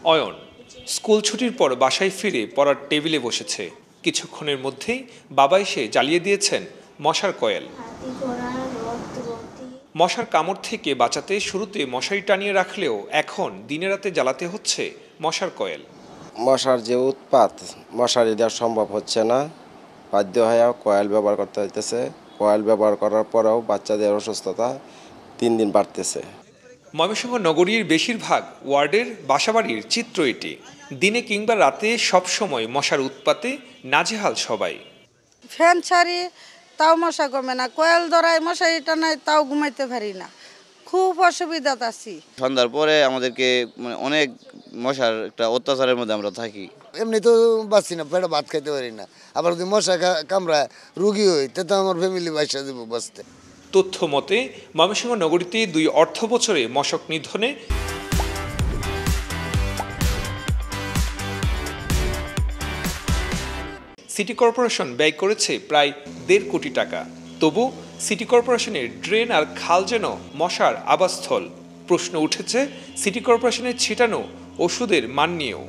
Ayan school ছুটির পর বাসায় ফিরে পড়ার টেবিলে বসেছে। কিছুক্ষণের মধ্যেই বাবা এসে জ্বালিয়ে দিয়েছেন মশার কয়েল। মশার কামড় থেকে বাঁচাতে শুরুতে মশারি টানিয়ে রাখলেও এখন দিনে রাতে জ্বালাতে হচ্ছে মশার কয়েল। মশার যে উৎপাত, মশারি দেওয়া সম্ভব হচ্ছে না, বাধ্য হয়ে কয়েল ব্যবহার করতে হইতেছে। কয়েল ব্যবহার করার পরেও বাচ্চাদের অসুস্থতা দিন দিন বাড়তেছে। ময়মনসিংহ নগরীর বেশিরভাগ ওয়ার্ডের বাসাবাড়ির চিত্র এটি। দিনে কিংবা রাতে সবসময় মশার উৎপাতে নাজেহাল সবাই। ফ্যান ছাড়ি তাও মশা কমে না, কয়েল ধরায় মশারি টানায় তাও ঘুমাইতে পারি না, খুব অসুবিধা আছি। সন্ধ্যার পরে আমাদেরকে অনেক মশার একটা অত্যাচারের মধ্যে আমরা থাকি। এমনি তো বাঁচি না, পেটে ভাত খাইতে পারি না, আবার যদি মশা কামড়ায় রুগী হই তো আমার ফ্যামিলি বাসা দেবো বাঁচতে। তথ্য মতে ময়মনসিংহ নগরীতে 2 অর্থ বছরে মশক নিধনে সিটি কর্পোরেশন ব্যয় করেছে প্রায় 1.5 কোটি টাকা। তবু সিটি কর্পোরেশনের ড্রেন আর খাল যেন মশার আবাসস্থল। প্রশ্ন উঠেছে সিটি কর্পোরেশনের ছিটানো ওষুধের মান নিয়েও।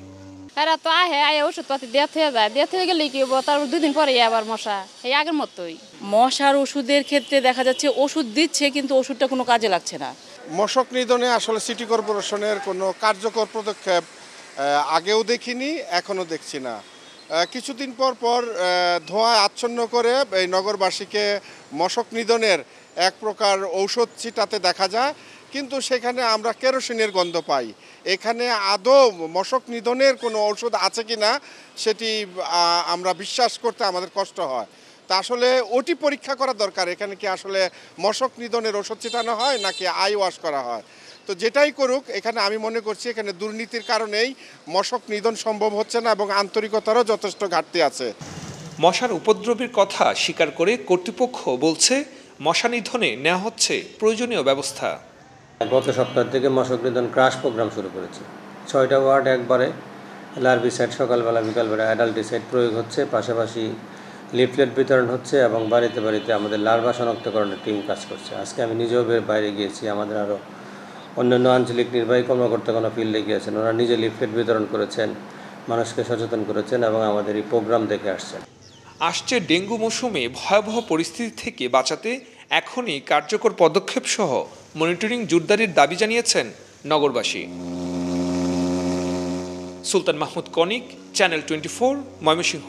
এরা তো আয় ওষুধপাতি দেওয়া হয়ে যায়, দেওয়া হয়ে গেলে কি হবো, তার 2 দিন পরে আবার মশা এই আগের মতোই। মশার ওষুধের ক্ষেত্রে দেখা যাচ্ছে ওষুধ দিচ্ছে কিন্তু ওষুধটা কোনো কাজে লাগছে না। মশক নিধনে আসলে সিটি কর্পোরেশনের কোনো কার্যকর পদক্ষেপ আগেও দেখিনি, এখনও দেখছি না। কিছুদিন পর পর ধোঁয়া আচ্ছন্ন করে এই নগরবাসীকে মশক নিধনের এক প্রকার ঔষধ ছিটাতে দেখা যায়, কিন্তু সেখানে আমরা কেরোসিনের গন্ধ পাই। এখানে আদৌ মশক নিধনের কোনো ঔষধ আছে কি না সেটি আমরা বিশ্বাস করতে আমাদের কষ্ট হয়। তা আসলে ওটি পরীক্ষা করা দরকার, এখানে কি আসলে মশক নিধনের ওষুধ ছিটানো হয় নাকি আই ওয়াশ করা হয়। তো যেটাই করুক, এখানে আমি মনে করছি এখানে দুর্নীতির কারণেই মশক নিধন সম্ভব হচ্ছে না এবং আন্তরিকতারও যথেষ্ট ঘাটতি আছে। মশার উপদ্রবের কথা স্বীকার করে কর্তৃপক্ষ বলছে মশা নিধনে নেওয়া হচ্ছে প্রয়োজনীয় ব্যবস্থা। গত সপ্তাহ থেকে মশক নিধন ক্রাশ প্রোগ্রাম শুরু করেছে। 6টা ওয়ার্ড একবারে লার্ভিসাইড সকালবেলা বিকালবেলা অ্যাডাল্টিসাইড প্রয়োগ হচ্ছে, পাশাপাশি লিফলেট বিতরণ হচ্ছে এবং বাড়িতে বাড়িতে আমাদের লার্ভা শনাক্তকরণের টিম কাজ করছে। আজকে আমি নিজেও বাইরে গিয়েছি, আমাদের আরও অন্যান্য আঞ্চলিক নির্বাহী কর্মকর্তাগণ ফিল্ডে গিয়েছেন, ওরা নিজে লিফলেট বিতরণ করেছেন, মানুষকে সচেতন করেছেন এবং আমাদের এই প্রোগ্রাম দেখে আসছেন। আসছে ডেঙ্গু মৌসুমে ভয়াবহ পরিস্থিতি থেকে বাঁচাতে এখনই কার্যকর পদক্ষেপ সহ মনিটরিং জোরদারির দাবি জানিয়েছেন নগরবাসী। সুলতান মাহমুদ কনিক, চ্যানেল 24, ময়মনসিংহ।